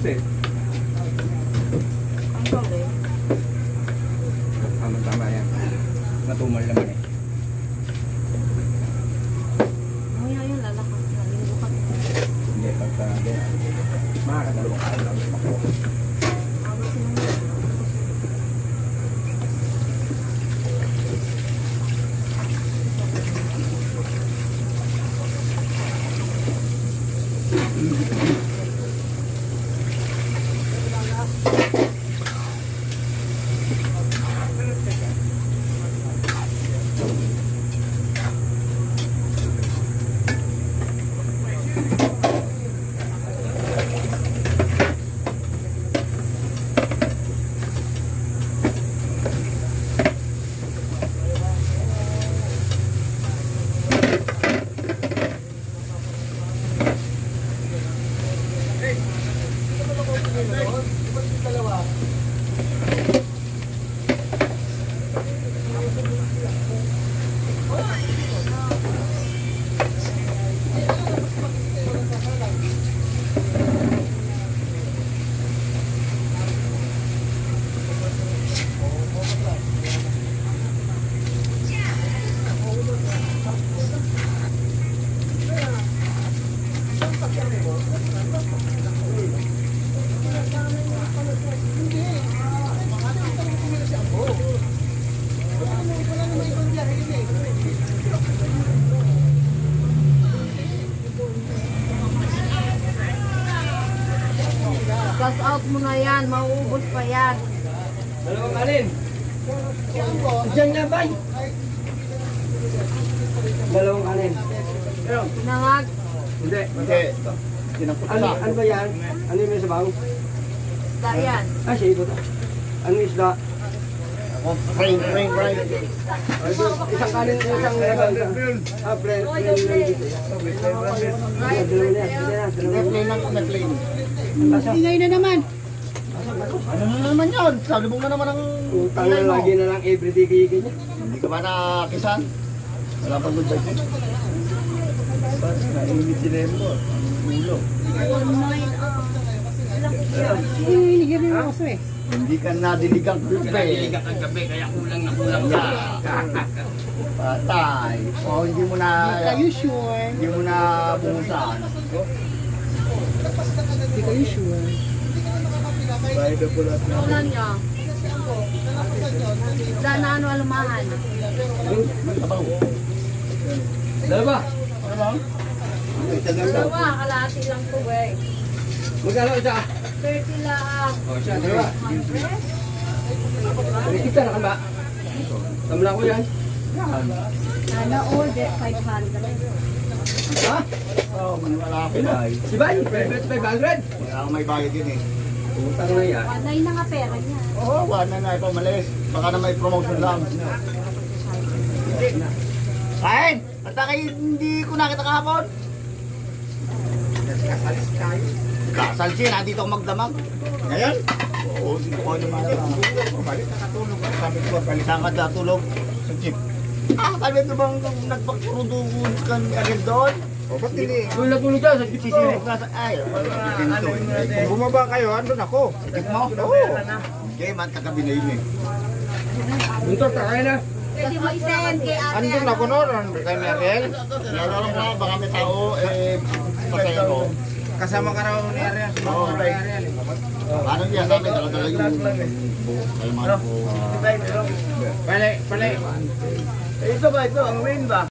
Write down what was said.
eh. Ang galing. Tama yan. Natumal naman eh. Mamaya yan, lalakas. Nalinggukan. Hindi, pagka makakadalawang kain lang. Awit sinunod. Gas out mo na yan, mauubos pa yan. Dalawang kanin. Diyan nga ba? Dalawang kanin. Pinangag. Hindi. Ano ba yan? Ano yung may sabaw? Isda yan. Siya ito. Ano yung isda? Brain. Isang kanin, isang bread. Ingay na naman. Ano na naman yun? Salubong na naman ang ingay mo. Lagi na lang everyday kayo ganyan. Hindi ka ba nakisan? Wala pang good vibes. Nainit si Remo. Ulo. Hinigyan mo yung aso eh. Hindi ka nadilig ang gabi. Nadilig ang gabi, kaya kulang na kulang na. Patay. O hindi mo na... Kayo sure. Hindi mo na bumusan. Hindi kayo sure. Bayad na pula. Ulan niya. Isda na ano alumahan. Dalawa. Dalawa, kalahati lang to eh. Magkano isa? 30 lang. O siya, dalawa. Kita na ka ba? Tamla ko yan. Nana order 500. Ha? Oo, malapit Pila? ay. Si Bay, 500? Wala akong may bayad yun eh. Utang na yan. Panay na nga pera niya. Oo, wala na ito malis. Baka na may promotion lang. Kain! Basta kayo hindi ko nakita kahapon. Kasal siya, nandito ako magdamag. Ngayon? Oo, hindi ko naman. Balik nakatulog. Sabi ko, saan ka natulog? Sa jeep. Sabi ko bang nagpagsurudugon ka agad doon? O, ba't hindi? Kung natulog ka sa jeep ko. Sisilip ka sa... Ay, Kung bumaba kayo, andun ako. sa jeep mo? Oo. Okay, man, kagabi na yun eh. Buntot, kakain na. Pwede mo isend kay ate. Andun ako noon, kay Mariel. Kaya lang na, baka may tao, pasaya ko. Kasama ka raw ni Ariel. Oo, right. Ano niya, sabi, dala-dala yung buhok. Ay, mga buhok. Pali. Ito ba ito? Ang main ba?